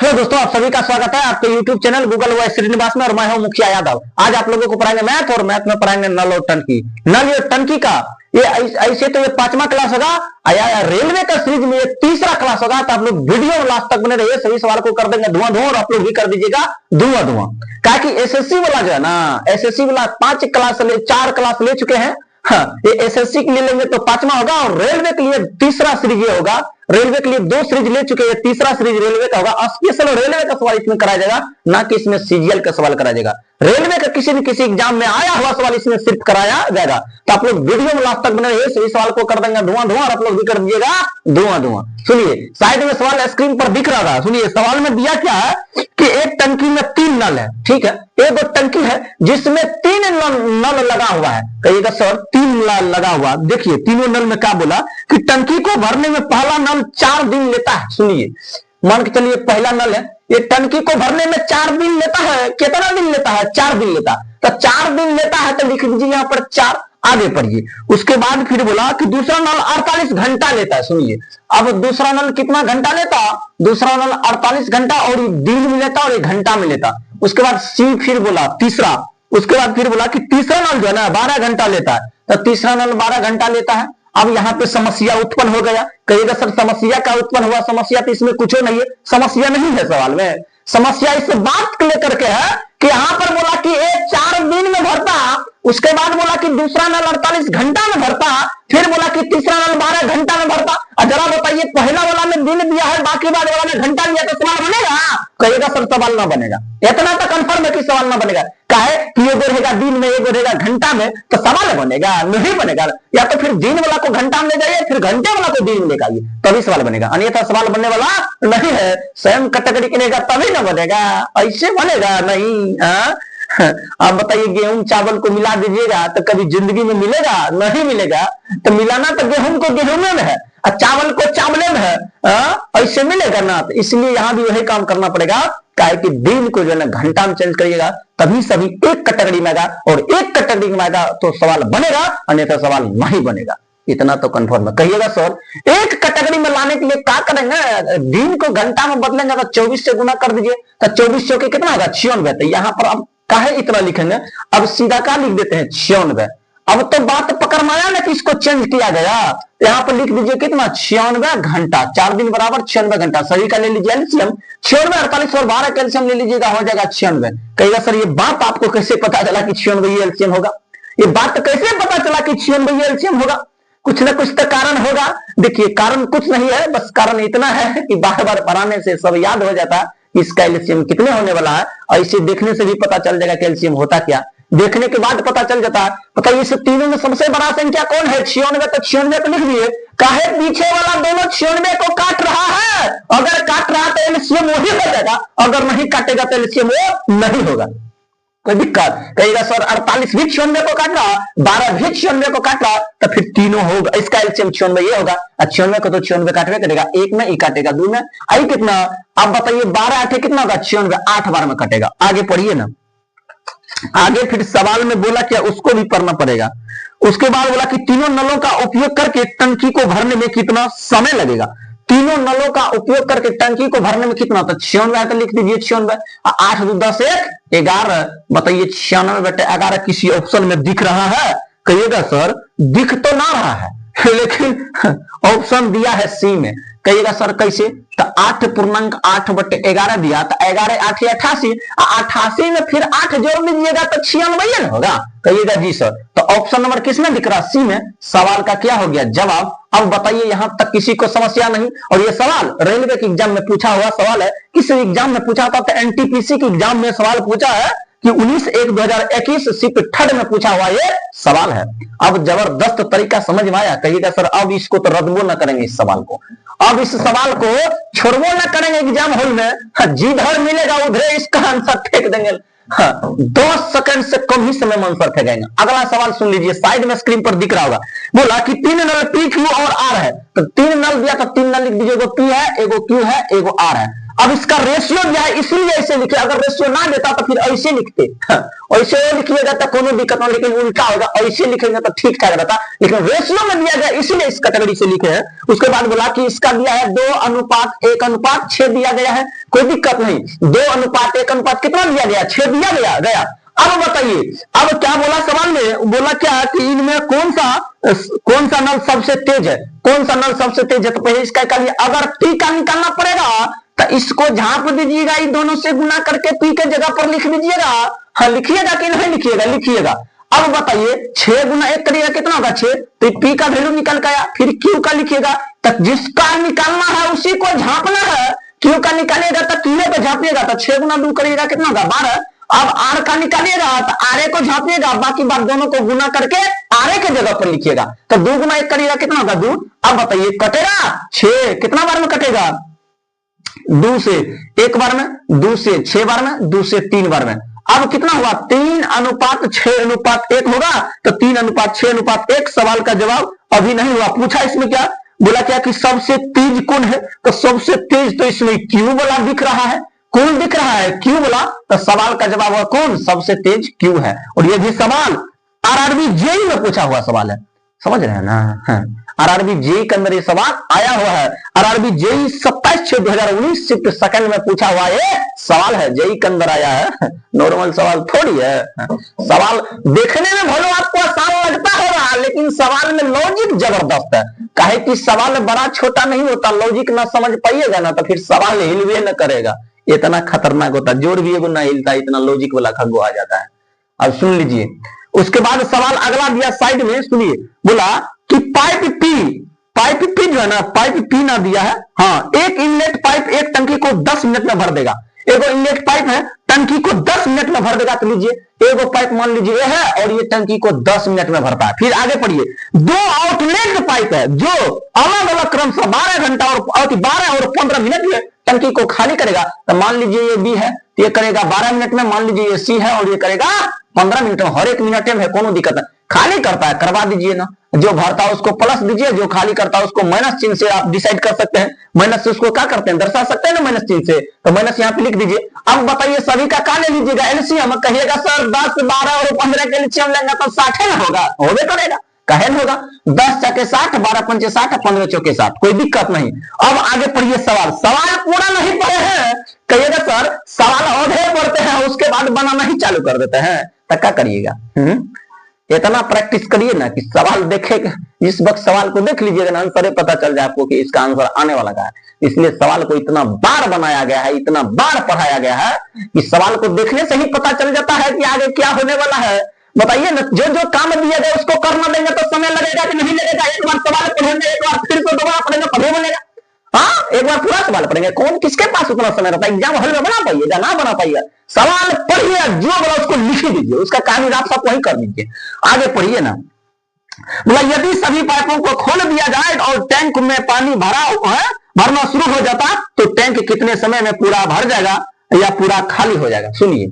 Hello दोस्तों, आप सभी का स्वागत है आपके YouTube channel Google voice Srinivas में और मैं हूं मुखिया यादव। आज आप लोगों को पढ़ाएंगे मैथ और मैथ में पढ़ाएंगे नल और टंकी। नल और टंकी का ये ऐसे तो ये 5वां क्लास होगा, आया रेलवे का सीरीज में ये 3रा क्लास होगा। तो आप लोग वीडियो में लास्ट तक बने रहिए, सभी सवाल को कर देंगे धुआं धुआं और आप लोग भी कर दीजिएगा धुआं धुआं। क्या कि एसएससी वाला जो है ना, एसएससी वाला 4 क्लास ले चुके हैं। हाँ, ये एसएससी के लिए लेंगे तो 5वां होगा और रेलवे के लिए 3रा सीरीज ये होगा। रेलवे के लिए 2 सीरीज ले चुके हैं, 3रा सीरीज रेलवे का होगा। स्पेशल रेलवे का सवाल इसमें कराया जाएगा, ना कि इसमें सीजीएल का सवाल कराया जाएगा। रेलवे का किसी न किसी एग्जाम में आया हुआ सवाल इसमें सिर्फ कराया जाएगा। तो आप लोग वीडियो में लास्ट तक बने रहिए, सभी सवाल को कर देंगे धुआं धुआं और आप लोग भी कर दीजिएगा धुआं धुआं। सुनिए, साइड में सवाल स्क्रीन पर दिख रहा था। सुनिए, सवाल में दिया क्या है कि एक टंकी में 3 नल है, ठीक है। एक टंकी है जिसमें 3 नल लगा हुआ है। कहिएगा सर 3 नल लगा हुआ, देखिए तीनों नल में क्या बोला कि टंकी को भरने में पहला नल 4 दिन लेता है। सुनिए, मान के चलिए पहला नल है, ये टंकी को भरने में 4 दिन लेता है। कितना दिन लेता है? 4 दिन लेता है। तो 4 दिन लेता है तो लिख दीजिए यहाँ पर 4। आगे पढ़िए, उसके बाद फिर बोला कि दूसरा नल 48 घंटा लेता है। सुनिए, अब दूसरा नल कितना घंटा लेता? दूसरा नल 48 घंटा और दिन में लेता और 1 घंटा में लेता। उसके बाद सी फिर बोला तीसरा, उसके बाद फिर बोला कि तीसरा नल जो है ना 12 घंटा लेता है। तो तीसरा नल 12 घंटा लेता है। अब यहाँ पे समस्या उत्पन्न हो गया। कहिएगा सर समस्या का उत्पन्न हुआ? समस्या तो इसमें कुछ नहीं है, समस्या नहीं है सवाल में। समस्या इस बात को लेकर के है कि यहाँ पर बोला कि एक 4 दिन में भरता, उसके बाद बोला कि दूसरा नल 48 घंटा में भरता, फिर बोला कि तीसरा नल 12 घंटा में भरता। जरा बताइए, पहला वाला में दिन दिया है, बाकी बाद वाला में घंटा दिया, तो सवाल बनेगा? कहिएगा सर सवाल ना बनेगा। इतना तो कंफर्म है कि सवाल ना बनेगा। काहे कि एगो रहेगा दिन में, एगो रहेगा घंटा में, तो सवाल बनेगा? नहीं बनेगा। या तो फिर दिन वाला को घंटा में ले जाइए, फिर घंटे वाला को दिन में लेकर आइए, तभी सवाल बनेगा। अन्यथा सवाल बनने वाला नहीं है। स्वयं कैटेगरी के लेगा तभी ना बनेगा, ऐसे बनेगा नहीं। आप बताइए, गेहूं चावल को मिला दीजिएगा तो कभी जिंदगी में मिलेगा? नहीं मिलेगा। तो मिलाना तो गेहूं को गेहूं में है और चावल को चावले में है, ऐसे मिलेगा ना। तो इसलिए यहां भी वही काम करना पड़ेगा। काहे कि दिन को जो है ना घंटा में चेंज करिएगा, तभी सभी एक कैटेगरी में आएगा और एक कैटेगरी में आएगा तो सवाल बनेगा, अन्यथा सवाल नहीं बनेगा। इतना तो कंफर्म है। कहिएगा सर एक कैटेगरी में लाने के लिए क्या करेंगे? दिन को घंटा में बदलेंगे तो 24 से गुना कर दीजिए, तो 24 चौके कितना होगा? 96। तो यहाँ पर अब काहे इतना लिखेंगे? अब सीधा क्या लिख देते हैं? 96। अब तो बात पकड़ में आया ना कि इसको चेंज किया गया। यहाँ पर लिख दीजिए कितना? 96 घंटा। 4 दिन बराबर 96 घंटा। सभी का ले लीजिए एलसीएम। 96, 48 और 12 का एलसीएम ले लीजिएगा, हो जाएगा 96। कहिएगा सर ये बात आपको कैसे पता चला कि 96 एलसीएम होगा? ये बात कैसे पता चला कि 96 एलसीएम होगा? कुछ ना कुछ तो कारण होगा। देखिए, कारण कुछ नहीं है, बस कारण इतना है कि बार बार पढ़ाने से सब याद हो जाता है इसका एलसीएम कितने होने वाला है। और इसे देखने से भी पता चल जाएगा कि एलसीएम होता क्या। देखने के बाद पता चल जाता है। बताइए, इस तीनों में सबसे बड़ा संख्या कौन है? 96। तो 96 को लिख दिए। काहे पीछे वाला दोनों 96 को काट रहा है? अगर काट रहा तो एलसीएम वही हो जाएगा, अगर नहीं काटेगा तो एलसीएम वो नहीं होगा। कोई दिक्कत? कहिएगा सर 48 भी 96 को काट रहा, 12 भी 96 को काट रहा, तो फिर तीनों होगा, इसका एलसीएम 96 ये होगा। 96 को तो 96 काटवे करेगा, 1 में ही काटेगा, 2 में आई कितना? अब बताइए 12 8 कितना होगा? 96, 8 बार में कटेगा। आगे पढ़िए ना, आगे फिर सवाल में बोला क्या, उसको भी पढ़ना पड़ेगा। उसके बाद बोला कि तीनों नलों का उपयोग करके टंकी को भरने में कितना समय लगेगा? तीनों नलों का उपयोग करके टंकी को भरने में कितना? तो 96 तो लिख दीजिए 96। 8 2 10 1 11। बताइए 96/11 किसी ऑप्शन में दिख रहा है? कहिएगा सर दिख तो ना रहा है, लेकिन ऑप्शन दिया है सी में। कहिएगा सर कैसे? तो 8.8/11 दिया, तो 11 8 88। 88 में फिर 8 जोड़ लीजिएगा तो 96 होगा। कहिएगा जी सर। तो ऑप्शन नंबर किसमें दिख रहा? सी में। सवाल का क्या हो गया? जवाब। अब बताइए, यहां तक किसी को समस्या नहीं। और ये सवाल रेलवे के एग्जाम में पूछा हुआ सवाल है। किस एग्जाम में पूछा था? तो एनटीपीसी के एग्जाम में सवाल पूछा है कि 19/1/2021 शिफ्ट 3rd में पूछा हुआ ये सवाल है। अब जबरदस्त तरीका समझ में आया? कहिएगा सर अब इसको तो रद्दबो न करेंगे इस सवाल को, अब इस सवाल को छोड़बो न करेंगे एग्जाम हॉल में। जिधर मिलेगा उधर इसका आंसर फेंक देंगे। 10 सेकंड से कम ही समय में आंसर फेंकेंगे। अगला सवाल सुन लीजिए, साइड में स्क्रीन पर दिख रहा होगा। बोला कि 3 नल पी क्यू और आर है। तो 3 नल दिया तो 3 नल लिख दीजिए, एगो पी है, एगो क्यू है, एगो आर है। अब इसका रेशियो दिया है इसलिए ऐसे लिखे, अगर रेशियो ना देता तो फिर ऐसे लिखते, ऐसे लिखिएगा तो कोनो दिक्कत नहीं, लेकिन उल्टा होगा, ऐसे लिखेंगे तो ठीक ठाक रहता, लेकिन रेशियो में दिया गया इसलिए इस कैटेगरी से लिखे हैं। उसके बाद बोला कि इसका दिया है 2:1:6 दिया गया है, कोई दिक्कत नहीं, 2:1 कितना दिया गया, 6 दिया गया। अब बताइए, अब क्या बोला सवाल में, बोला क्या कि इनमें कौन सा नल सबसे तेज है, कौन सा नल सबसे तेज है, तो पहले इसका कर लिया, अगर पी का निकालना पड़ेगा तो इसको झांप दीजिएगा, इन दोनों से गुना करके पी के जगह पर लिख दीजिएगा। हाँ, लिखिएगा कि नहीं लिखिएगा, लिखिएगा। अब बताइए 6 गुना 1 करिएगा कितना होगा 6, तो पी का वैल्यू निकल गया, फिर क्यू का लिखिएगा, तो जिसका निकालना है उसी को झांपना है, क्यू का निकालिएगा तो क्यू पे झापिएगा, तो 6 गुना 2 करिएगा कितना होगा 12। अब आर का निकालिएगा तो आर को झापिएगा, बाकी बात दोनों को गुना करके आर के जगह पर लिखिएगा, तो 2 गुना 1 करिएगा कितना होगा 2। अब बताइए कटेगा 6 कितना बार में कटेगा, 2 से 1 बार में, 2 से 6 बार में, 2 से 3 बार में। अब कितना हुआ 3:6:1 होगा, तो 3:6:1। सवाल का जवाब अभी नहीं हुआ, पूछा इसमें क्या, बोला क्या कि सबसे तेज कौन है, तो सबसे तेज तो इसमें क्यू वाला दिख रहा है, कौन दिख रहा है क्यू वाला, तो सवाल का जवाब हुआ कौन, सबसे तेज क्यू है। और ये भी सवाल आरआरबी जेई में पूछा हुआ सवाल है, समझ रहे हैं ना। आरआरबी जेई के अंदर ये सवाल आया हुआ है, आरआरबी जेई 27/6/2019 शिफ्ट सेकंड में पूछा हुआ ये सवाल है, जेई के अंदर आया है, नॉर्मल सवाल थोड़ी है। सवाल देखने में भले आपको आसान लगता होगा, लेकिन सवाल में लॉजिक जबरदस्त है, काहे कि सवाल बड़ा छोटा नहीं होता, लॉजिक ना समझ पाइएगा ना तो फिर सवाल हिलवे न करेगा, इतना खतरनाक होता, जोड़ भी एगो ना हिलता, इतना लॉजिक वाला खगो आ जाता है। अब सुन लीजिए, उसके बाद सवाल अगला दिया साइड में, सुनिए, बोला कि पाइप पी जो है ना, पाइप पी ना दिया है, हाँ, एक इनलेट पाइप एक टंकी को 10 मिनट में भर देगा, एगो इनलेट पाइप है टंकी को 10 मिनट में भर देगा, तो लीजिए एगो पाइप मान लीजिए ये है और ये टंकी को 10 मिनट में भरता है। फिर आगे पढ़िए, 2 आउटलेट पाइप है जो अलग अलग क्रम से 12 घंटा और 12 और 15 मिनट में टंकी को खाली करेगा, तो मान लीजिए ये बी है, तो ये करेगा 12 मिनट में, मान लीजिए ये सी है और ये करेगा 15 मिनट में, हर एक मिनट में कोनो दिक्कत है, खाली करता है करवा दीजिए ना, जो भरता है उसको प्लस दीजिए, जो खाली करता है उसको माइनस चिन्ह से आप डिसाइड कर सकते हैं, माइनस से उसको क्या करते हैं दर्शा सकते हैं ना माइनस चिन्ह से, तो माइनस यहाँ पे लिख दीजिए। अब बताइए सभी का क्या ले लीजिएगा एलसीएम, कहिएगा सर 10, 12 और 15 के एलसीएम लेंगे तो 60 ना होगा, होबे करेगा, कहे होगा 10 चौके 60, 12 पंचे 60, 15 चौके 60, कोई दिक्कत नहीं। अब आगे पढ़िए सवाल पूरा नहीं पढ़े हैं, कहिएगा सर सवाल औधे पढ़ते हैं उसके बाद बनाना ही चालू कर देते हैं, तो क्या करिएगा, इतना प्रैक्टिस करिए ना कि सवाल देखे, इस वक्त सवाल को देख लीजिएगा ना, आंसर पता चल जाए आपको कि इसका आंसर आने वाला है। इसलिए सवाल को इतना बार बनाया गया है, इतना बार पढ़ाया गया है कि सवाल को देखने से ही पता चल जाता है कि आगे क्या होने वाला है। बताइए ना, जो काम दिया जाए उसको करना देंगे तो समय लगेगा कि नहीं लगेगा, एक बार सवाल पढ़ेंगे, एक बार फिर से दोबारा पढ़ेंगे, पढ़े बनेगा, हाँ, एक बार पूरा सवाल पढ़ेंगे, कौन किसके पास उतना समय रहता है, एग्जाम हॉल में बना पाइएगा ना बना पाइएगा, सवाल पढ़िए, जो बोला उसको लिख दीजिए, उसका काम आप सब वही कर दीजिए। आगे पढ़िए ना, बोला यदि सभी पाइपों को खोल दिया जाए और टैंक में पानी भरना शुरू हो जाता तो टैंक कितने समय में पूरा भर जाएगा या पूरा खाली हो जाएगा। सुनिए,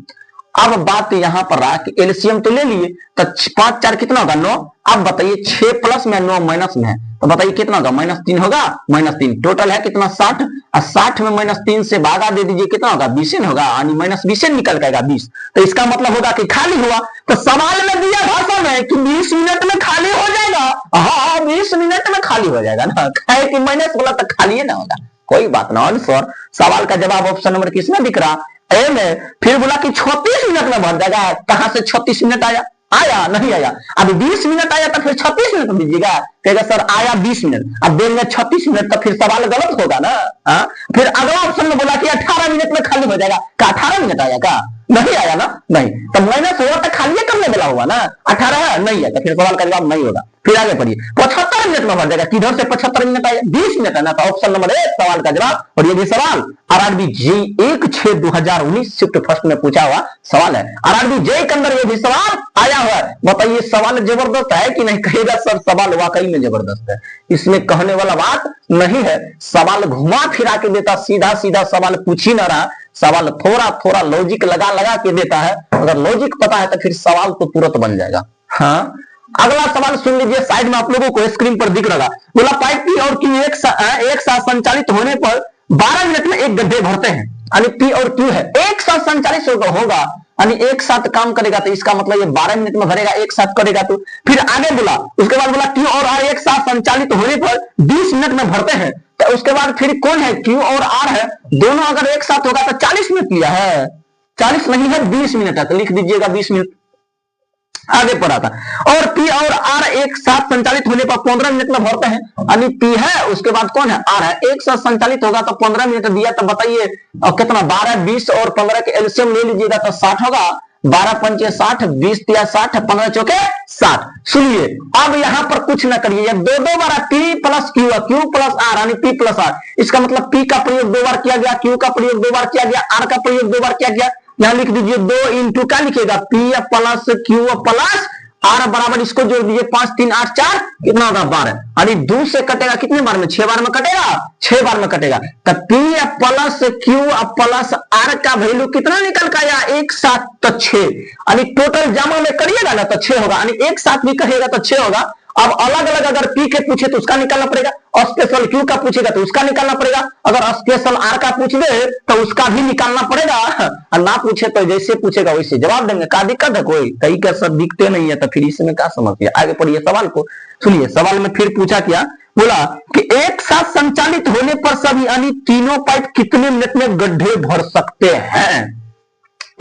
अब बात यहां पर रहा कि एलसीएम तो ले लिए, तो 5 4 कितना होगा 9। अब बताइए 6 प्लस में 9 माइनस में है, तो बताइए कितना होगा -3 होगा, -3 टोटल है कितना 60, और 60 में -3 से भागा दे दीजिए कितना होगा 20 होगा, यानी -20 निकल जाएगा 20, तो इसका मतलब होगा कि खाली हुआ। तो सवाल में दिया भाषा में कि 20 मिनट में खाली हो जाएगा, हाँ 20 मिनट में खाली हो जाएगा ना, कहे कि माइनस वाला तो खाली ना होगा, कोई बात ना। सर सवाल का जवाब ऑप्शन नंबर किसमें दिख रहा ए में। फिर बोला कि 36 मिनट में भर जाएगा, कहां से 36 मिनट आया नहीं आया, अब 20 मिनट आया तो फिर 36 मिनट दीजिएगा, कहेगा सर आया 20 मिनट, अब देंगे 36 मिनट, तो फिर सवाल गलत होगा ना। फिर अगला ऑप्शन में बोला कि 18 मिनट में खाली हो जाएगा, का 18 मिनट आया का नहीं आया ना, नहीं, तो माइनस हुआ तो खाली करने वाला हुआ ना, 18 नहीं है, तो फिर सवाल का जवाब नहीं होगा। फिर आगे पढ़िए 75 मिनट में भर जाएगा, किधर से 75 मिनट आया, 20 मिनट है ना, तो ऑप्शन नंबर 1 सवाल का जवाब। और ये भी सवाल आरआरबी जेईई 1/6/2019 शिफ्ट फर्स्ट में पूछा हुआ सवाल है, आरआरबी जेईई के अंदर ये भी सवाल आया हुआ है। बताइए सवाल जबरदस्त है कि नहीं, कहेगा सर सवाल वाकई में जबरदस्त है, इसमें कहने वाला बात नहीं है, सवाल घुमा फिरा के देता, सीधा सीधा सवाल पूछ ही ना रहा, सवाल थोड़ा थोड़ा लॉजिक लगा के देता है, अगर लॉजिक पता है तो फिर सवाल तो तुरंत बन जाएगा। हाँ, अगला सवाल सुन लीजिए, साइड में आप लोगों को स्क्रीन पर दिख रहा, बोला पाइप की और की एक साथ संचालित होने पर 12 मिनट में एक गड्ढे भरते हैं, यानी पी और क्यू है, एक साथ संचालित होगा, यानी एक साथ काम करेगा, तो इसका मतलब ये 12 मिनट में भरेगा, एक साथ करेगा। तो फिर आगे बोला, उसके बाद बोला क्यू और आर एक साथ संचालित होने पर 20 मिनट में भरते हैं। तो उसके बाद फिर कौन है, क्यू और आर है, दोनों अगर एक साथ होगा तो 40 मिनट लिया है, 40 नहीं है 20 मिनट है, तो लिख दीजिएगा 20 मिनट। आगे पढ़ा था, और पी और आर एक साथ संचालित होने पर 15 मिनट में भरते हैं, यानी पी है, उसके बाद कौन है, आर है, एक साथ संचालित होगा तो 15 मिनट दिया। तो बताइए कितना, 12, 20 और 15 के एलसीएम ले लीजिएगा तो 60 होगा, 12 पंचे 60, 20 तिया 60, 15 चौके 60। सुनिए अब यहां पर कुछ ना करिए, दो बार P plus Q, Q plus R, यानी पी प्लस आर, इसका मतलब पी का प्रयोग 2 बार किया गया, क्यू का प्रयोग 2 बार किया गया, आर का प्रयोग 2 बार किया गया। यहां लिख दीजिए 2 इंटू क्या लिखिएगा, P plus Q plus R बराबर, इसको जोड़ दीजिए 5 3 8 4, कितना होगा 12, यानी 2 से कटेगा कितने बार में, 6 बार में कटेगा, 6 बार में कटेगा। तो P plus Q plus R का वैल्यू कितना निकल का आया, एक साथ तो 6, यानी टोटल जमा में करिएगा ना तो 6 होगा, यानी एक साथ भी कहेगा तो 6 होगा। अब अलग अलग अगर पी के पूछे तो उसका निकालना पड़ेगा, और स्पेशल क्यू का पूछेगा तो उसका निकालना पड़ेगा, अगर स्पेशल आर का पूछ दे तो उसका भी निकालना पड़ेगा, और ना पूछे तो जैसे पूछेगा वैसे जवाब देंगे। क्या दिक्कत है, कोई कई का सब दिखते नहीं है, तो फिर इसमें क्या समझिए। आगे पढ़िए सवाल को, सुनिए सवाल में फिर पूछा क्या, बोला कि एक साथ संचालित होने पर सभी यानी तीनों पाइप कितने मिनट में गड्ढे भर सकते हैं,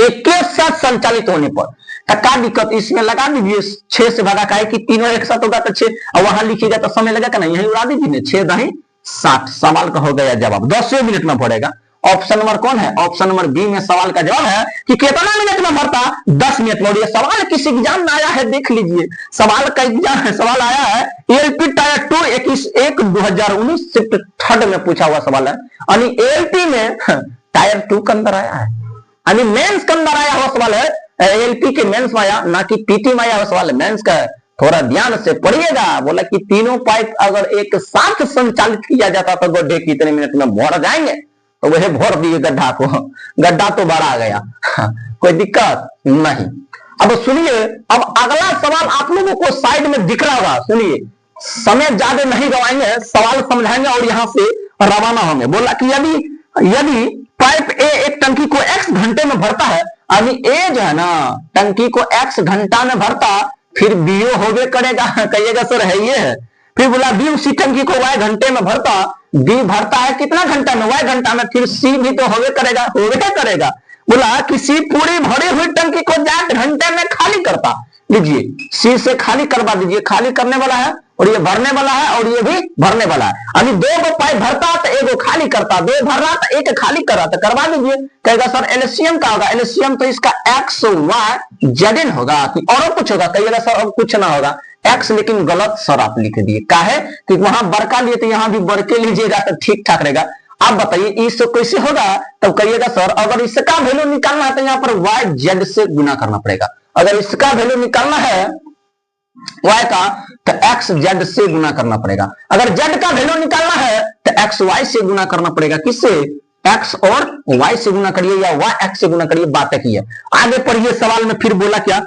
एक साथ संचालित होने पर। क्या दिक्कत, इसमें लगा दीजिए 6 से भागा, का है कि तीनों एक साथ होगा तो 6, और वहां लिखिएगा तो समय लगेगा नहीं, यही उड़ा दीजिए, 6 दही 60, सवाल का हो गया जवाब, 10 मिनट में भरेगा। ऑप्शन नंबर कौन है, ऑप्शन नंबर बी में सवाल का जवाब है कि कितना मिनट में भरता, 10 मिनट में। और ये सवाल किस एग्जाम में आया है देख लीजिए, सवाल का एग्जाम है, सवाल आया है एलपी टायर 2 21 2019 शिफ्ट 3rd में पूछा हुआ सवाल है, यानी एलपी में टायर 2 के अंदर आया है, यानी मेंस के अंदर आया हुआ सवाल है, एलपी के मेंस में आया, ना कि पीटी में आया हुआ सवाल है, मेंस का। थोड़ा ध्यान से पढ़िएगा, बोला कि तीनों पाइप अगर एक साथ संचालित किया जाता तो गड्ढे कितने मिनट में भर जाएंगे, तो वह भर दिए गड्ढा को, गड्ढा तो बड़ा आ गया, कोई दिक्कत नहीं। अब सुनिए, अब अगला सवाल आप लोगों को साइड में दिख रहा होगा, सुनिए, समय ज्यादा नहीं गवाएंगे, सवाल समझाएंगे और यहां से रवाना होंगे। बोला कि यदि पाइप ए एक टंकी को x घंटे में भरता है, अभी ए जो है ना टंकी को x घंटा में भरता, फिर बीओ होवे करेगा, कहिएगा सर है ये है। फिर बोला बी उसी टंकी को y घंटे में भरता, बी भरता है कितना घंटा में, y घंटा में, फिर सी भी तो होवे करेगा। बोला कि सी पूरी भरी हुई टंकी को 8 घंटे में खाली करता, लीजिए सी से खाली करवा दीजिए, खाली करने वाला है और ये भरने वाला है और ये भी भरने वाला है। अभी 2 पाइप भरता तो 1 खाली करता, 2 भर रहा तो 1 खाली कर रहा था, करवा दीजिए। कहेगा सर एलसीएम का होगा, एलसीएम तो इसका एक्स वाई जेड होगा कि और कुछ होगा, कहिएगा सर अब कुछ ना होगा एक्स, लेकिन गलत सर आप लिख दिए, क्या है कि वहां बड़का लिए तो यहां भी बड़के लीजिएगा तो ठीक ठाक रहेगा। आप बताइए इससे कैसे होगा, तब कहिएगा सर अगर इसका वैल्यू निकालना है तो यहाँ पर वाई जेड से गुना करना पड़ेगा, अगर इसका वैल्यू निकालना है y का तो x z से गुना करना पड़ेगा, अगर z का वैल्यू निकालना है तो x y से गुना करना पड़ेगा, किससे, x और y से गुना करिए या y x से गुना करिए, बात की है। आगे पढ़िए सवाल में फिर बोला क्या,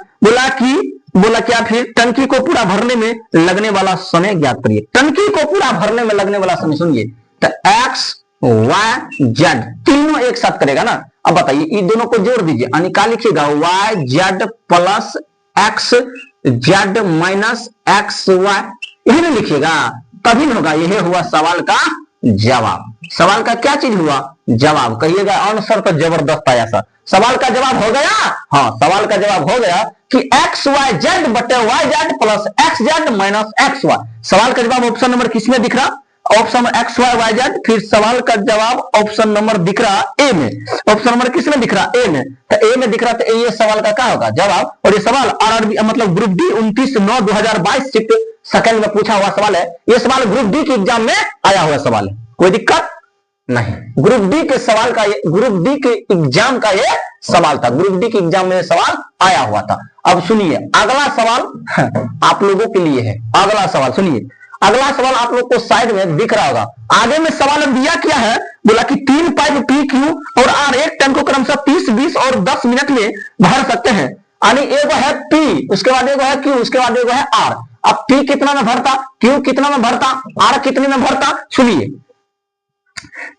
बोला क्या फिर टंकी को पूरा भरने में लगने वाला समय ज्ञात करिए। टंकी को पूरा भरने में लगने वाला समय सुनिए, तो x y z तीनों एक साथ करेगा ना। अब बताइए इन दोनों को जोड़ दीजिए, यानी क्या लिखिएगा y z plus x z minus X Y, यही ना लिखिएगा, तभी होगा। यही हुआ सवाल का जवाब। सवाल का क्या चीज हुआ, जवाब। कहिएगा आंसर तो जबरदस्त आया सर, सवाल का जवाब हो गया, हाँ सवाल का जवाब हो गया कि एक्स वाई जेड बटे Y Z plus X Z minus X Y. सवाल का जवाब ऑप्शन नंबर किसमें दिख रहा, option X Y Y Z. फिर सवाल का जवाब ऑप्शन नंबर दिख रहा ए में, ऑप्शन नंबर किसमें दिख रहा, ए में। तो ए में दिख रहा तो ये सवाल का क्या होगा जवाब। और ये सवाल आरआरबी मतलब ग्रुप डी 29/9/2022 शिफ्ट सेकंड में पूछा हुआ सवाल है। ये सवाल ग्रुप डी के एग्जाम में आया हुआ सवाल है, कोई दिक्कत नहीं। ग्रुप डी के सवाल का ये, ग्रुप डी के एग्जाम का ये सवाल था, ग्रुप डी के एग्जाम में सवाल आया हुआ था। अब सुनिए अगला सवाल आप लोगों के लिए है। अगला सवाल सुनिए, अगला सवाल आप लोग को साइड में दिख रहा होगा। आगे में सवाल दिया क्या है, बोला कि 3 पाइप पी क्यू और आर एक टन को क्रमशः 30, 20 और 10 मिनट में भर सकते हैं। यानी एक है पी, उसके बाद एक है क्यू, उसके बाद एक है आर। अब पी कितना में भरता, क्यू कितना में भरता, आर कितने में भरता। सुनिए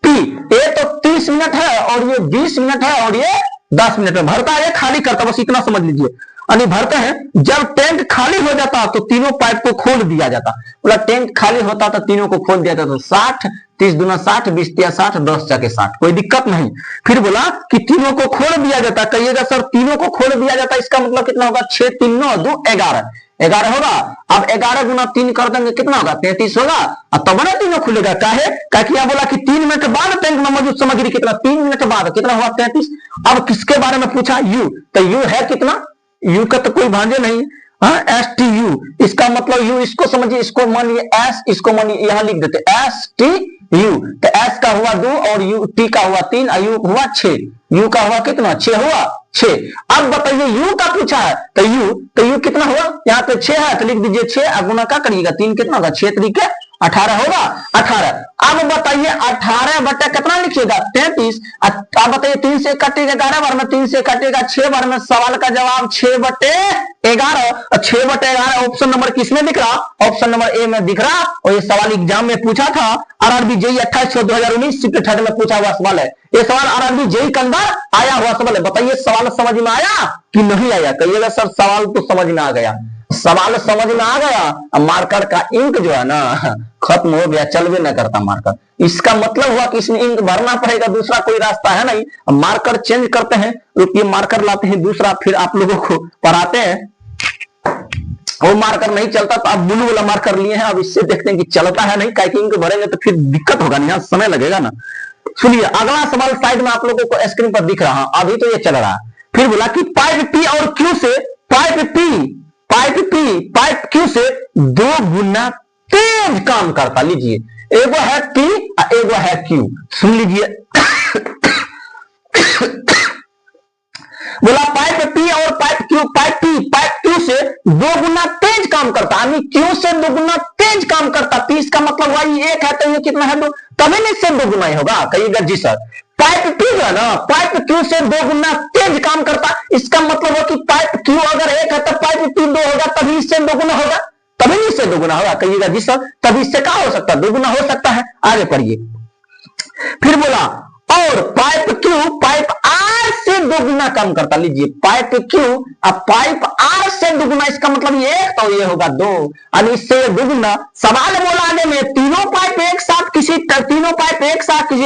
पी ये तो 30 मिनट है और ये 20 मिनट है और ये 10 मिनट में भरता है, खाली करता, बस इतना समझ लीजिए। यानी भरते हैं, जब टैंक खाली हो जाता तो तीनों पाइप को खोल दिया जाता, बोला टैंक खाली होता तो तीनों को खोल दिया जाता, तो 60, 30 दूना 60, 20 तिया 60, 10 जाके 60, कोई दिक्कत नहीं। फिर बोला कि तीनों को खोल दिया जाता, कहिएगा सर तीनों को खोल दिया जाता इसका मतलब कितना होगा, 6 3 9 2 11, 11 होगा। अब 11 गुना 3 कर देंगे कितना होगा, 33 होगा। अब तब ना तीनों खुलेगा, काहे क्या बोला कि 3 मिनट बाद टैंक में मौजूद सामग्री कितना, 3 मिनट बाद कितना हुआ, 33। अब किसके बारे में पूछा, यू, तो यू है कितना, यू का तो कोई भांजे नहीं, हाँ एस टी यू, इसका मतलब यू, इसको समझिए, इसको मानिए एस, इसको मानिए यहां लिख देते एस टी यू, तो एस का हुआ 2 और यू टी का हुआ 3 और यू हुआ 6, यू का हुआ कितना, 6 हुआ 6। अब बताइए यू का पूछा है, तो यू कितना हुआ, यहाँ पे 6 है तो लिख दीजिए 6, गुना का करिएगा 3 कितना होगा, 6 तरीके 18 होगा, 18। अब बताइए 18 बटे कितना लिखिएगा, 33। अब बताइए 3 से काटिएगा 11 बार में, 3 से काटिएगा 6 बार में, सवाल का जवाब 6 बटे 11। 6 बटे 11 ऑप्शन नंबर किसमें दिख रहा, ऑप्शन नंबर ए में दिख रहा। और ये सवाल एग्जाम में पूछा था, आरआरबी जेईई 28/6/2019 शिफ्ट थर्ड में पूछा हुआ सवाल है। ये सवाल आरआरबी जेईई के अंदर आया हुआ सवाल है। बताइए सवाल समझ में आया कि नहीं आया, कहिएगा सर सवाल तो समझ में आ गया, सवाल समझ में आ गया। मार्कर का इंक जो है ना खत्म हो गया, चल भी ना करता मार्कर, इसका मतलब हुआ कि इसमें इंक भरना पड़ेगा, दूसरा कोई रास्ता है नहीं। मार्कर चेंज करते हैं, रुकिए मार्कर लाते हैं दूसरा, फिर आप लोगों को पढ़ाते हैं। वो मार्कर नहीं चलता तो आप ब्लू वाला मार्कर लिए हैं, अब इससे देखते हैं कि चलता है नहीं, क्या इंक भरेंगे तो फिर दिक्कत होगा, नहीं समय लगेगा ना। सुनिए अगला सवाल साइड में आप लोगों को स्क्रीन पर दिख रहा, अभी तो ये चल रहा। फिर बोला कि पाइप पी और क्यू से, पाइप क्यू से 2 गुना तेज काम करता, लीजिए एगो है पी एगो है क्यू, सुन लीजिए। बोला पाइप पी और पाइप क्यू से 2 गुना तेज काम करता, यानी क्यू से 2 गुना तेज काम करता। पी इसका मतलब हुआ ये 1 है तो ये कितना है 2, तभी नहीं से 2 गुना ही होगा, कहिएगा जी सर। पाइप पी जो है ना, पाइप क्यू से 2 गुना तेज काम करता, इसका मतलब है कि पाइप क्यू अगर 1 है तो पाइप पी 2 होगा, तभी इससे 2 गुना होगा, तभी नहीं इससे 2 गुना होगा, कहिएगा जी सर। तभी इससे क्या हो सकता है, 2 गुना हो सकता है। आगे पढ़िए। फिर बोला और पाइप क्यू पाइप आर से 2 गुना काम करता, लीजिए पाइप क्यू अब पाइप आर से 2 गुना, इसका मतलब ये 1 तो ये होगा 2, और इससे 2 गुना। सवाल बोला आगे में तीनों पाइप एक साथ किसी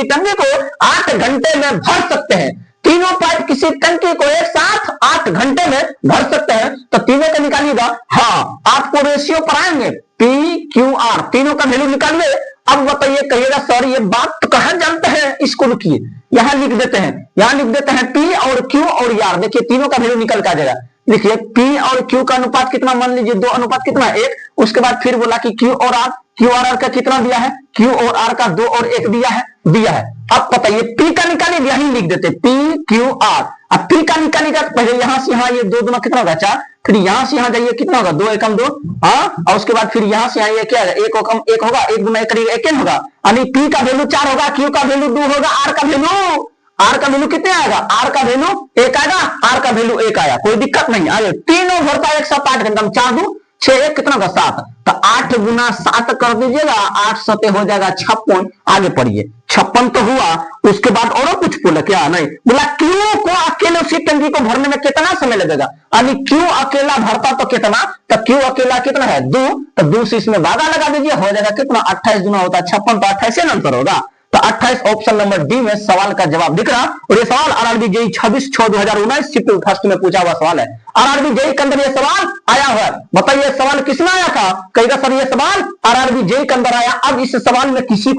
टंकी को 8 घंटे में भर सकते हैं, तीनों पाइप किसी टंकी को एक साथ 8 घंटे में भर सकते हैं, तो तीनों का निकालिएगा। हाँ आपको रेशियो पढ़ाएंगे, पी क्यू आर तीनों का वैल्यू निकालिए। अब बताइए कहिएगा सर ये बात तो कहां जानते हैं, इसको रुकिए यहां लिख देते हैं, यहां लिख देते हैं पी और क्यू और आर, देखिए तीनों का वैल्यू निकल का जाएगा। देखिए पी और क्यू का अनुपात कितना, मान लीजिए 2 अनुपात कितना 1। उसके बाद फिर बोला कि क्यू और आर का कितना दिया है, क्यू और आर का 2 और 1 दिया है। अब बताइए पी का निकालिए, यही लिख देते पी क्यू आर। अब पी का निकालेगा पहले यहां से यहां, ये 2 गुना कितना होगा 4, फिर यहां से यहां जाइए कितना होगा 2 एकम 2, हाँ और उसके बाद फिर यहां से आइए क्या है 1 एकम 1 होगा, 1 गुना 1 करिएगा 1 होगा, यानी पी का वैल्यू 4 होगा, क्यू का वैल्यू 2 होगा, आर का वैल्यू कितने आएगा, आर का वैल्यू 1 आएगा, आर का वैल्यू 1 आया, कोई दिक्कत नहीं। आगे तीनों भरता एक साथ 8 घंटा में, 4 2 6 1 कितना होगा 7, तो 8 गुना 7 कर दीजिएगा, 8 सते हो जाएगा 56। आगे पढ़िए 56 तो हुआ, उसके बाद और कुछ बोला क्या, नहीं बोला क्यू को अकेले उसी टंकी को भरने में कितना समय लगेगा, यानी क्यू अकेला भरता तो कितना, तो क्यू अकेला कितना है 2, तो 2 से इसमें भागा लगा दीजिए, हो जाएगा कितना 28 गुना होता है 56, तो 28 आंसर होगा। तो 28 ऑप्शन नंबर डी में सवाल का जवाब दिख रहा। और ये सवाल आरआरबी जेईई 26/6/2019 शिफ्ट फर्स्ट में पूछा हुआ सवाल है। आरआरबी जेईई के अंदर ये सवाल आया हुआ है। बताइए सवाल किसमें आया था, कहेगा सर ये सवाल आरआरबी जेईई के अंदर आया। अब इस सवाल में किसी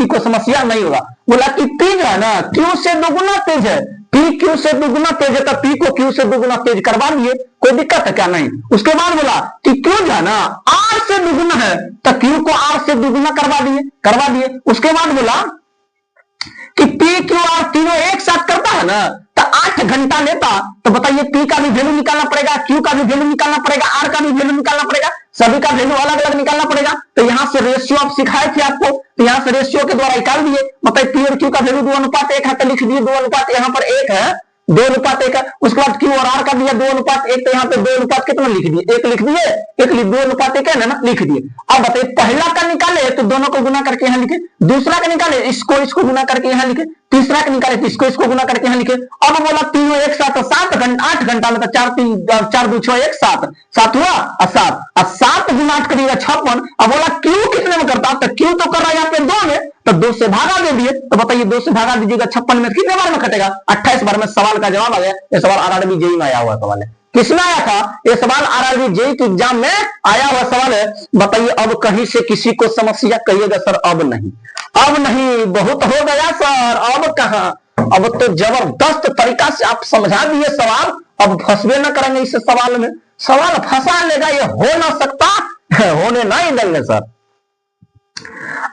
को समस्या नहीं होगा। बोला कि पी जो है ना क्यू से 2 गुना तेज है, पी क्यू से 2 गुना तेज है, तो पी को क्यू से 2 गुना तेज करवा दिए, कोई दिक्कत है क्या, नहीं। उसके बाद बोला कि क्यू जो है ना आर से 2 गुना है, तो क्यू को आर से 2 गुना करवा दिए। उसके बाद बोला कि पी क्यू आर तीनों एक साथ करता है ना, तो 8 घंटा लेता, तो बताइए पी का भी वैल्यू निकालना पड़ेगा, क्यू का भी वैल्यू निकालना पड़ेगा, आर का भी वैल्यू निकालना पड़ेगा, सभी का वैल्यू अलग अलग निकालना पड़ेगा। तो यहां से रेशियो आप सिखाए थे आपको, तो यहां से रेशियो के द्वारा निकाल दिए। मतलब पी और क्यू का वैल्यू 2:1 है, तो लिख दिए 2:1, यहां पर 1 है, 2:1 है। उसके बाद क्यू और आर का दिया 2:1, तो यहाँ पे 2 कितना लिख दिए, 1 लिख दिए, 2:1 है ना, लिख दिए। अब बताइए पहला का निकाले तो दोनों को गुना करके यहाँ लिखे, दूसरा का निकाले इसको गुना करके यहाँ लिखे, तीसरा का निकाले तो इसको गुना करके यहाँ लिखे। अब बोला तीनों एक साथ 7 घंटा 8 घंटा में, तो 4 2 6 1 7 7 हुआ और 7 गुना 8 करिएगा 56। अब बोला क्यू कितने में करता, तो क्यू तो कर रहा है यहाँ पे 2 में, तो 2 से भागा दे दिए। तो बताइए 2 से भागा दीजिएगा 56 में, कितने बार में कटेगा, 28 बार में। सवाल का जवाब आ गया। ये सवाल आरआरबी जेईई में आया हुआ सवाल है। किसमें आया था ये सवाल, आरआरबी जेईई के एग्जाम में आया हुआ सवाल है। बताइए अब कहीं से किसी को समस्या, कहिएगा सर अब नहीं, अब नहीं, बहुत हो गया सर, अब कहां, अब तो जबरदस्त तरीका से आप समझा दिए सवाल, अब फंसबे ना करेंगे इस सवाल में, सवाल फंसा लेगा, ये हो ना सकता, होने नहीं देंगे सर।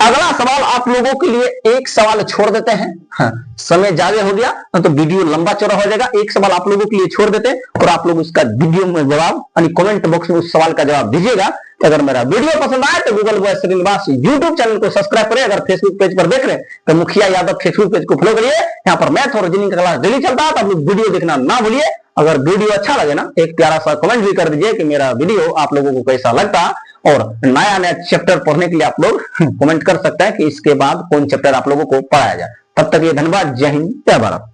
अगला सवाल आप लोगों के लिए एक सवाल छोड़ देते हैं, हाँ, समय ज्यादा हो गया तो वीडियो लंबा चौड़ा हो जाएगा। एक सवाल आप लोगों के लिए छोड़ देते हैं और आप लोग उसका वीडियो में जवाब यानी कमेंट बॉक्स में उस सवाल का जवाब दीजिएगा। अगर मेरा वीडियो पसंद आए तो Google boy Srinivas YouTube channel को सब्सक्राइब करें। अगर फेसबुक पेज पर देख रहे हैं तो मुखिया यादव फेसबुक पेज को फॉलो करिए। यहाँ पर मैथ और रीजनिंग का क्लास डेली चलता है, तो आप लोग वीडियो देखना ना भूलिए। अगर वीडियो अच्छा लगे ना, एक प्यारा सा कमेंट भी कर दीजिए कि मेरा वीडियो आप लोगों को कैसा लगता, और नया नया चैप्टर पढ़ने के लिए आप लोग कमेंट कर सकते हैं कि इसके बाद कौन चैप्टर आप लोगों को पढ़ाया जाए। तब तक ये धन्यवाद, जय हिंद, जय भारत।